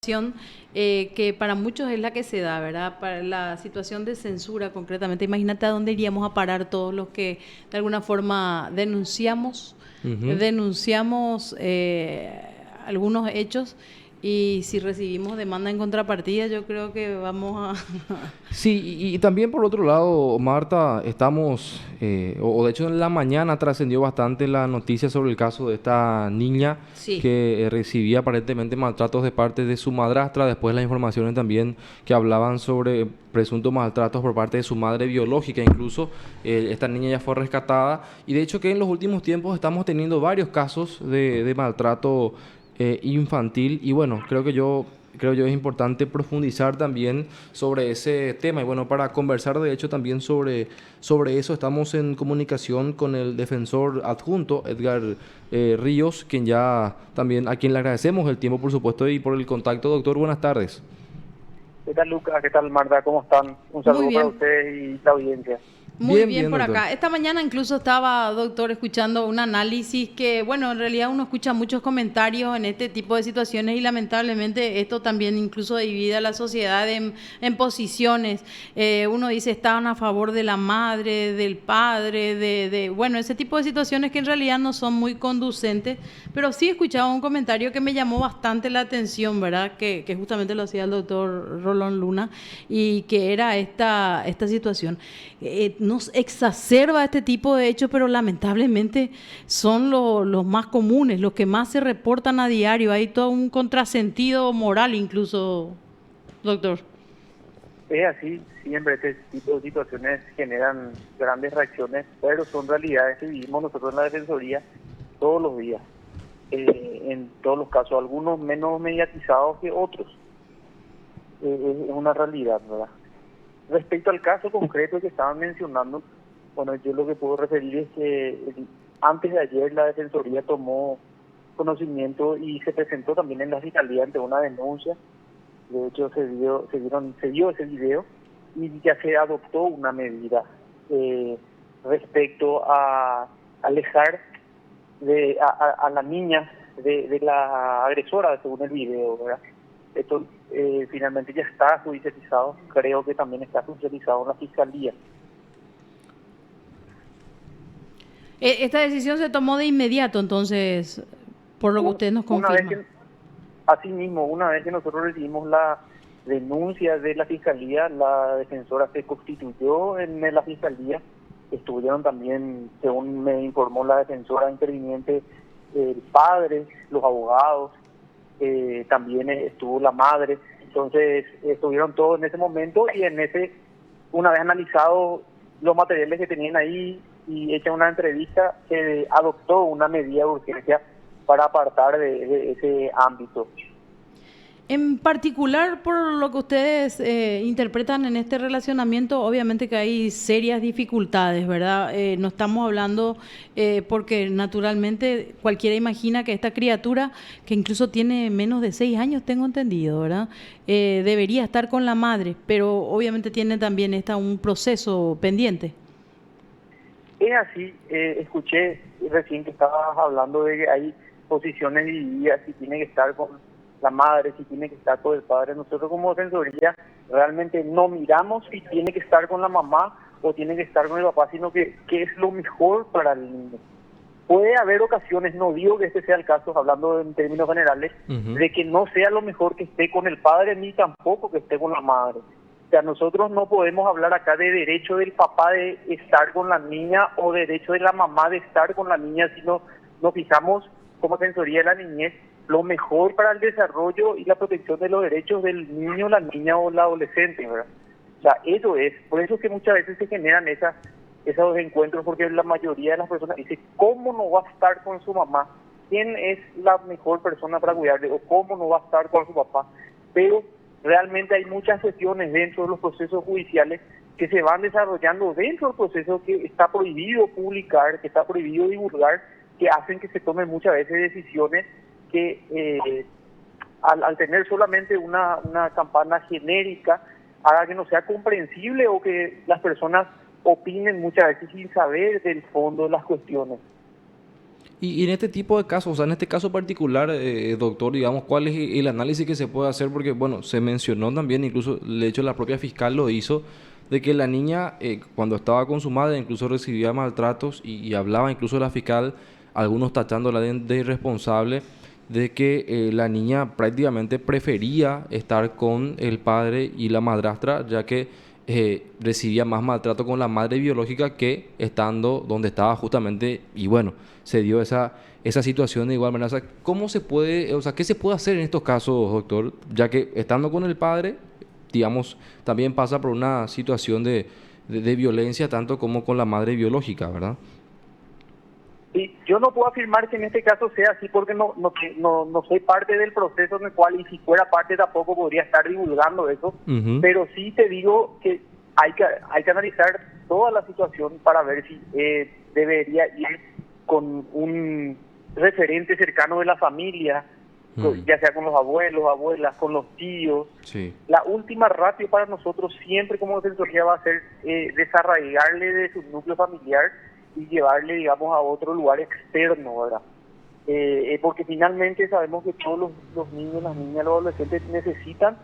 Que para muchos es la que se da, ¿verdad? Para la situación de censura concretamente, imagínate a dónde iríamos a parar todos los que de alguna forma Ujú. denunciamos algunos hechos y si recibimos demanda en contrapartida, yo creo que vamos a... Sí, y también por otro lado, Marta, estamos, o de hecho en la mañana trascendió bastante la noticia sobre el caso de esta niña Sí. que recibía aparentemente maltratos de parte de su madrastra, después las informaciones también que hablaban sobre presuntos maltratos por parte de su madre biológica, incluso esta niña ya fue rescatada y de hecho que en los últimos tiempos estamos teniendo varios casos de maltrato infantil y bueno, creo yo es importante profundizar también sobre ese tema. Y bueno, para conversar de hecho también sobre eso, estamos en comunicación con el defensor adjunto, Edgar Ríos, quien ya también, a quien le agradecemos el tiempo, por supuesto, y por el contacto. Doctor, buenas tardes. ¿Qué tal, Lucas? ¿Qué tal, Marta? ¿Cómo están? Un Muy saludo para bien. ustedes y la audiencia. Muy Bien, bien bien, por doctor. acá. Esta mañana incluso estaba, doctor, escuchando un análisis que, bueno, en realidad uno escucha muchos comentarios en este tipo de situaciones y lamentablemente esto también incluso divide a la sociedad en posiciones. Uno dice estaban a favor de la madre, del padre, bueno, ese tipo de situaciones que en realidad no son muy conducentes, pero sí escuchaba un comentario que me llamó bastante la atención, ¿verdad? Que justamente lo hacía el doctor Rolón Luna y que era esta situación. Nos exacerba este tipo de hechos, pero lamentablemente son los más comunes, los que más se reportan a diario. Hay todo un contrasentido moral incluso, doctor. Es así, siempre este tipo de situaciones generan grandes reacciones, pero son realidades que vivimos nosotros en la Defensoría todos los días, en todos los casos, algunos menos mediatizados que otros. Es una realidad, ¿verdad? Respecto al caso concreto que estaban mencionando, bueno, yo lo que puedo referir es que antes de ayer la Defensoría tomó conocimiento y se presentó también en la Fiscalía ante una denuncia. De hecho, se vio ese video y ya se adoptó una medida eh, respecto a alejar a la niña de la agresora, según el video, ¿verdad? Esto finalmente ya está judicializado, creo que también está judicializado en la Fiscalía. Esta decisión se tomó de inmediato, entonces, por lo que usted nos Una vez confirma. que, asimismo, una vez que nosotros recibimos la denuncia de la Fiscalía, la defensora se constituyó en la Fiscalía. Estuvieron también, según me informó la defensora interviniente, el padre, los abogados, también estuvo la madre. Entonces estuvieron todos en ese momento y una vez analizado los materiales que tenían ahí y hecha una entrevista, se adoptó una medida de urgencia para apartar de ese ámbito. En particular, por lo que ustedes interpretan en este relacionamiento, obviamente que hay serias dificultades, ¿verdad? No estamos hablando porque naturalmente cualquiera imagina que esta criatura, que incluso tiene menos de 6 años, tengo entendido, ¿verdad? Debería estar con la madre, pero obviamente tiene también un proceso pendiente. Es así, escuché recién que estabas hablando de que hay posiciones divididas, si tiene que estar con la madre, si tiene que estar con el padre. Nosotros como defensoría realmente no miramos si tiene que estar con la mamá o tiene que estar con el papá, sino que qué es lo mejor para el niño. Puede haber ocasiones, no digo que este sea el caso, hablando en términos generales, Ujú. de que no sea lo mejor que esté con el padre ni tampoco que esté con la madre. O sea, nosotros no podemos hablar acá de derecho del papá de estar con la niña o derecho de la mamá de estar con la niña, sino nos fijamos como Defensoría de la Niñez lo mejor para el desarrollo y la protección de los derechos del niño, la niña o la adolescente, ¿verdad? O sea, eso es, por eso es que muchas veces se generan esos encuentros, porque la mayoría de las personas dice, ¿cómo no va a estar con su mamá? ¿Quién es la mejor persona para cuidarle? ¿O cómo no va a estar con su papá? Pero realmente hay muchas cuestiones dentro de los procesos judiciales que se van desarrollando dentro del proceso, que está prohibido publicar, que está prohibido divulgar, que hacen que se tomen muchas veces decisiones que al tener solamente una campana genérica haga que no sea comprensible o que las personas opinen muchas veces sin saber del fondo de las cuestiones. Y en este tipo de casos, o sea, en este caso particular, doctor, digamos, ¿cuál es el análisis que se puede hacer? Porque, bueno, se mencionó también, incluso, de hecho, la propia fiscal lo hizo, de que la niña, cuando estaba con su madre, incluso recibía maltratos y hablaba incluso la fiscal, algunos tachándola de irresponsable, de que la niña prácticamente prefería estar con el padre y la madrastra, ya que recibía más maltrato con la madre biológica que estando donde estaba justamente, y bueno, se dio esa situación de igual manera. O sea, ¿cómo se puede, o sea, qué se puede hacer en estos casos, doctor? Ya que estando con el padre, digamos, también pasa por una situación de violencia tanto como con la madre biológica, ¿verdad? Sí, yo no puedo afirmar que en este caso sea así porque no soy parte del proceso en el cual, y si fuera parte tampoco podría estar divulgando eso, Ujú. pero sí te digo que hay que analizar toda la situación para ver si debería ir con un referente cercano de la familia, Mm. ya sea con los abuelos, abuelas, con los tíos. Sí. La última ratio para nosotros siempre como defensoría va a ser desarraigarle de su núcleo familiar y llevarle, digamos, a otro lugar externo, ¿verdad? Porque finalmente sabemos que todos los niños, las niñas, los adolescentes necesitan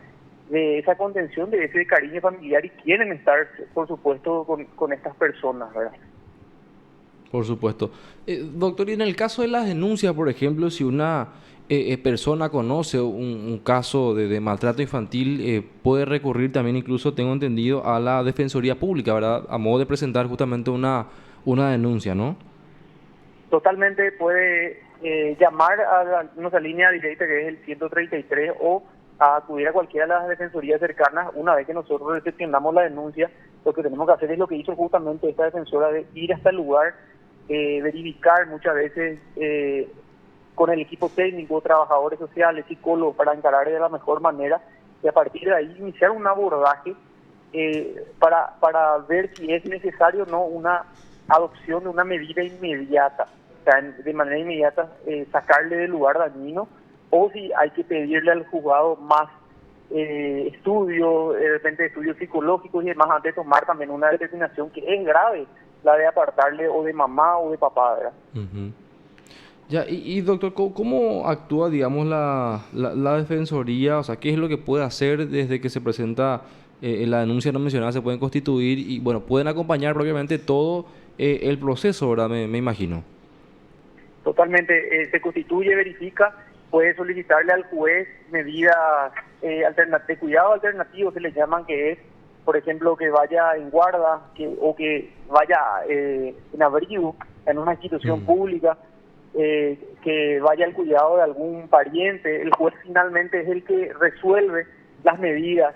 de esa contención, de ese cariño familiar y quieren estar, por supuesto, con estas personas, ¿verdad? Por supuesto. Doctor, y en el caso de las denuncias, por ejemplo, si una persona conoce un caso de maltrato infantil, puede recurrir también, incluso tengo entendido, a la Defensoría Pública, ¿verdad? A modo de presentar justamente una denuncia, ¿no? Totalmente puede llamar a nuestra línea directa que es el 133 o a acudir a cualquiera de las defensorías cercanas. Una vez que nosotros recepcionamos la denuncia, lo que tenemos que hacer es lo que hizo justamente esta defensora, de ir hasta el lugar, verificar muchas veces con el equipo técnico, trabajadores sociales, psicólogos, para encarar de la mejor manera y a partir de ahí iniciar un abordaje para ver si es necesario o no una adopción de una medida inmediata, o sea, de manera inmediata sacarle del lugar dañino, o si hay que pedirle al juzgado más estudios, de repente estudios psicológicos y demás, antes de tomar también una determinación que es grave, la de apartarle o de mamá o de papá, ¿verdad? Ujú. Ya, y doctor, ¿cómo actúa, digamos, la defensoría? O sea, ¿qué es lo que puede hacer desde que se presenta la denuncia no mencionada? Se pueden constituir y, bueno, pueden acompañar propiamente todo el proceso, ¿verdad? Me imagino. Totalmente, se constituye, verifica, puede solicitarle al juez medidas de cuidado alternativo, se les llaman, que es, por ejemplo, que vaya en guarda o que vaya en abrigo en una institución Mm. pública, que vaya al cuidado de algún pariente. El juez finalmente es el que resuelve las medidas.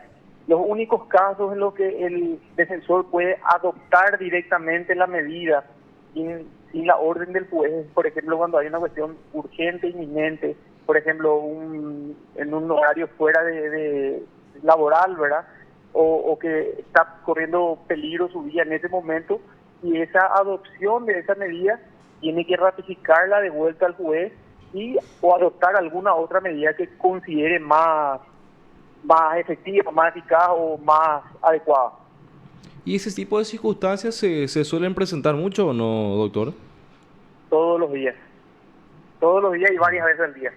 Los únicos casos en los que el defensor puede adoptar directamente la medida sin la orden del juez, por ejemplo, cuando hay una cuestión urgente, inminente, por ejemplo, en un horario fuera de laboral, ¿verdad? O que está corriendo peligro su vida en ese momento, y esa adopción de esa medida tiene que ratificarla de vuelta al juez o adoptar alguna otra medida que considere más efectiva, más eficaz o más adecuada. ¿Y ese tipo de circunstancias se suelen presentar mucho o no, doctor? Todos los días y varias veces al día.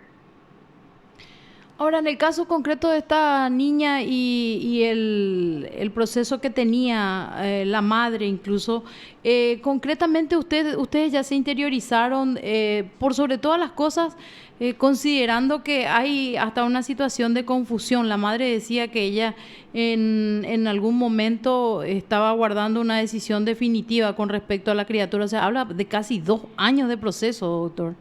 Ahora, en el caso concreto de esta niña y el proceso que tenía la madre incluso, concretamente ustedes ya se interiorizaron por sobre todas las cosas, considerando que hay hasta una situación de confusión. La madre decía que ella en algún momento estaba guardando una decisión definitiva con respecto a la criatura. O sea, habla de casi 2 años de proceso, doctor.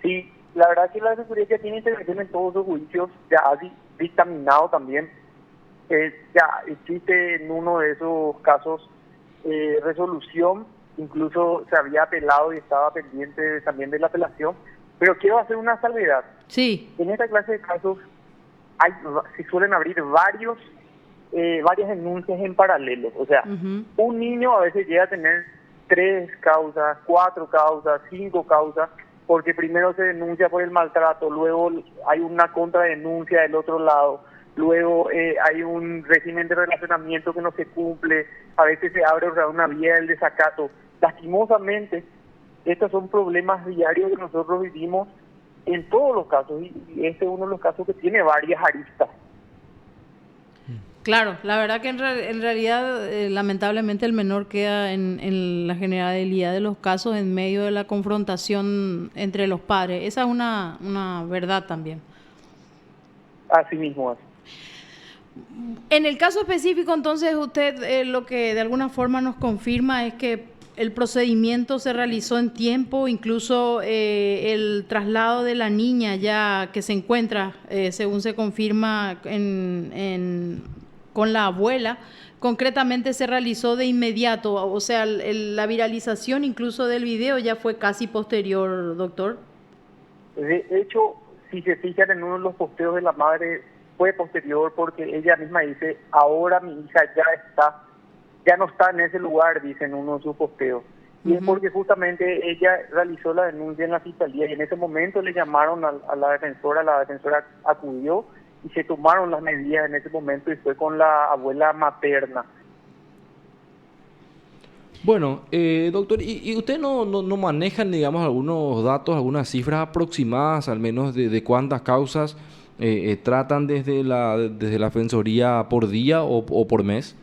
Sí, la verdad que la Defensoría ya tiene intervención en todos los juicios, ya ha dictaminado también. Ya existe en uno de esos casos resolución, incluso se había apelado y estaba pendiente también de la apelación, pero quiero hacer una salvedad. Sí. En esta clase de casos se suelen abrir varias denuncias en paralelo, o sea, Ujú. un niño a veces llega a tener 3 causas, 4 causas, 5 causas, porque primero se denuncia por el maltrato, luego hay una contradenuncia del otro lado, luego hay un régimen de relacionamiento que no se cumple, a veces se abre una vía del desacato. Lastimosamente, Estos son problemas diarios que nosotros vivimos en todos los casos, y este es uno de los casos que tiene varias aristas. Claro, la verdad que en realidad lamentablemente el menor queda en la generalidad de los casos en medio de la confrontación entre los padres. Esa es una verdad también. Así mismo es. En el caso específico, entonces, usted lo que de alguna forma nos confirma es que el procedimiento se realizó en tiempo, incluso el traslado de la niña ya que se encuentra, según se confirma con la abuela, concretamente se realizó de inmediato, o sea, la viralización incluso del video ya fue casi posterior, doctor. De hecho, si se fijan en uno de los posteos de la madre, fue posterior, porque ella misma dice, ahora mi hija ya no está en ese lugar, dice en uno de sus posteos. Y es porque justamente ella realizó la denuncia en la fiscalía, y en ese momento le llamaron a la defensora acudió, y se tomaron las medidas en ese momento, y fue con la abuela materna. Bueno, doctor, ¿y usted no manejan, digamos, algunos datos, algunas cifras aproximadas, al menos de cuántas causas tratan desde la Defensoría por día o por mes?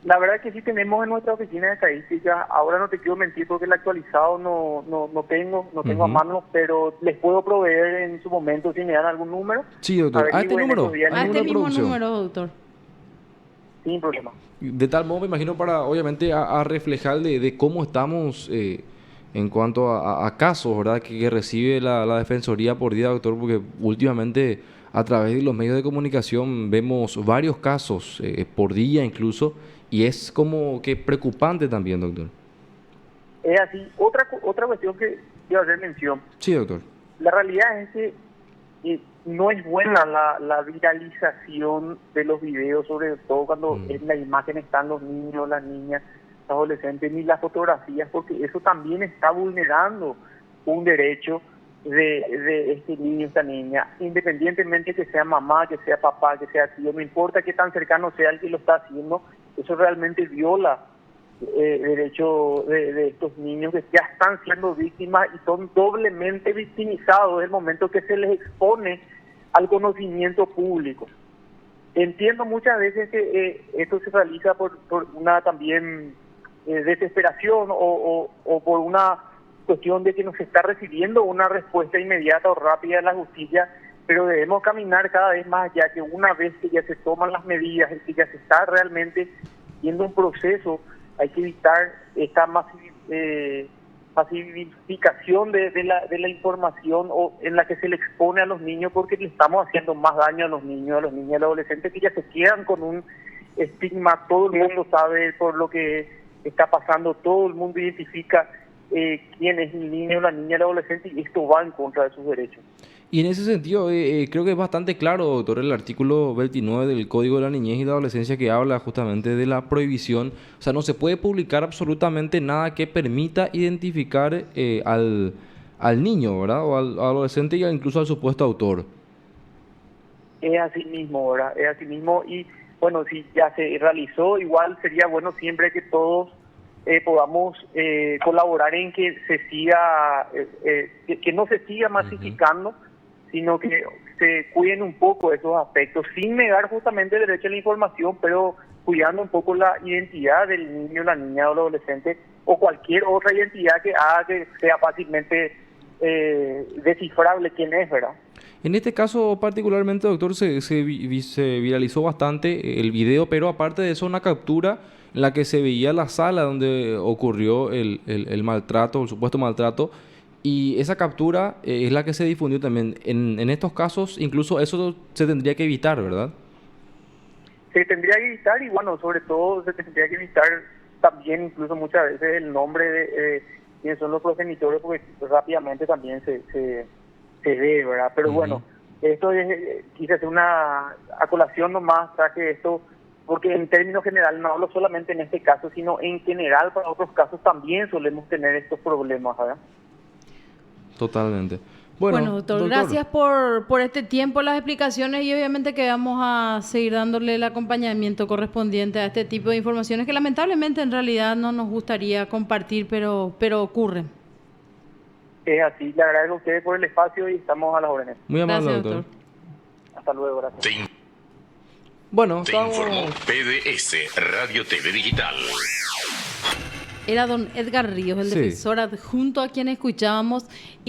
La verdad es que sí tenemos en nuestra oficina de estadística. Ahora no te quiero mentir porque el actualizado no tengo a mano, pero les puedo proveer en su momento si me dan algún número. Sí, doctor. ¿A este número? A este mismo número, doctor. Sin problema. De tal modo, me imagino, para obviamente a reflejar de cómo estamos en cuanto a casos, ¿verdad? Que recibe la Defensoría por día, doctor, porque últimamente a través de los medios de comunicación vemos varios casos por día incluso, y es como que preocupante también, doctor. Es así. Otra cuestión que quiero hacer mención. Sí, doctor. La realidad es que no es buena la viralización de los videos, sobre todo cuando en la imagen están los niños, las niñas, los adolescentes, ni las fotografías, porque eso también está vulnerando un derecho de este niño, esta niña, independientemente que sea mamá, que sea papá, que sea tío, no importa qué tan cercano sea el que lo está haciendo, eso realmente viola el derecho de estos niños que ya están siendo víctimas y son doblemente victimizados en el momento que se les expone al conocimiento público. Entiendo muchas veces que esto se realiza por una también desesperación o por una cuestión de que no se está recibiendo una respuesta inmediata o rápida de la justicia, pero debemos caminar cada vez más allá, que una vez que ya se toman las medidas y que ya se está realmente viendo un proceso, hay que evitar esta masificación de la información o en la que se le expone a los niños, porque le estamos haciendo más daño a los niños, a los niños y a los adolescentes, que ya se quedan con un estigma. Todo el mundo sabe por lo que está pasando, todo el mundo identifica quién es el niño, la niña, el adolescente, y esto va en contra de sus derechos. Y en ese sentido, creo que es bastante claro, doctor, el artículo 29 del Código de la Niñez y la Adolescencia, que habla justamente de la prohibición. O sea, no se puede publicar absolutamente nada que permita identificar al niño, ¿verdad? O al adolescente y incluso al supuesto autor. Es así mismo, ¿verdad? Es así mismo. Y bueno, si ya se realizó, igual sería bueno siempre que todos podamos colaborar en que se siga, que no se siga masificando, sino que se cuiden un poco esos aspectos, sin negar justamente el derecho a la información, pero cuidando un poco la identidad del niño, la niña o el adolescente, o cualquier otra identidad que haga que sea fácilmente descifrable quién es, ¿verdad? En este caso particularmente, doctor, se viralizó bastante el video, pero aparte de eso, una captura en la que se veía la sala donde ocurrió el maltrato, el supuesto maltrato, y esa captura es la que se difundió también. En estos casos, incluso eso se tendría que evitar, ¿verdad? Se tendría que evitar, y bueno, sobre todo se tendría que evitar también incluso muchas veces el nombre de quiénes son los progenitores, porque rápidamente también se ve, ¿verdad? Pero bueno, esto es, quise hacer una acolación nomás, traje esto, porque en términos generales, no hablo solamente en este caso, sino en general para otros casos también solemos tener estos problemas, ¿verdad? Totalmente. Bueno, doctor, gracias por este tiempo, las explicaciones y obviamente que vamos a seguir dándole el acompañamiento correspondiente a este tipo de informaciones que lamentablemente en realidad no nos gustaría compartir, pero ocurren. Es así, le agradezco a ustedes por el espacio y estamos a las órdenes. Muy amable, Gracias, doctor. Hasta luego, gracias. Bueno, Te informó PDS Radio TV Digital. Era don Edgar Ríos, el Sí. defensor adjunto a quien escuchábamos.